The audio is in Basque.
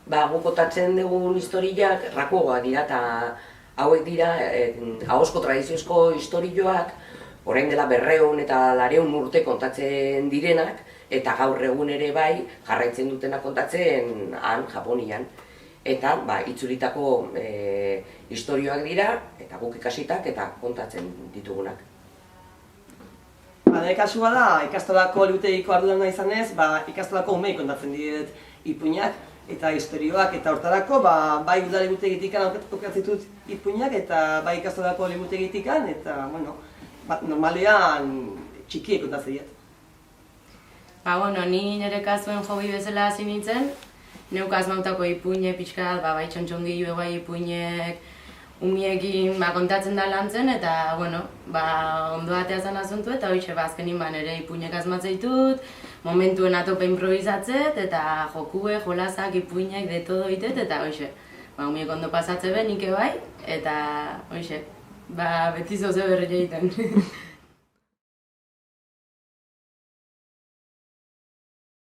guk kontatzen dugun historiak rakoagoak dira, eta hauek dira ahozko tradiziozko historioak, orain dela 200 eta 200 urte kontatzen direnak, eta gaur egun ere bai jarraitzen dutena kontatzen han, Japonian. Eta itzulitako historioak dira, eta guk ikasitak eta kontatzen ditugunak. Nire kasua da, ikastolako liburutegiko ardurana izanez, ikastolako umei kontatzen diret ipuinak eta historioak, eta hortarako bai udal liburutegitikan aukatzitut ipuinak eta bai ikastolako liburutegitikan, eta normalean txikiek kontatzen diet. Ni nire kasuen hobi bezala hasi nintzen, neuk asmautako ipuine pixkat, bai txontxongilu bai ipuinek, umiekin kontatzen da lan zen, eta ondo batea zen asuntu, eta hoxe azkenin nire ipuinek asmatzen ditut, momentuen atope improvisatzet, eta jokue, jolasak, ipuinek, de todo itet, eta hoxe, umiek ondo pasatze ben, nik bai, eta hoxe, beti zoze berri egiten.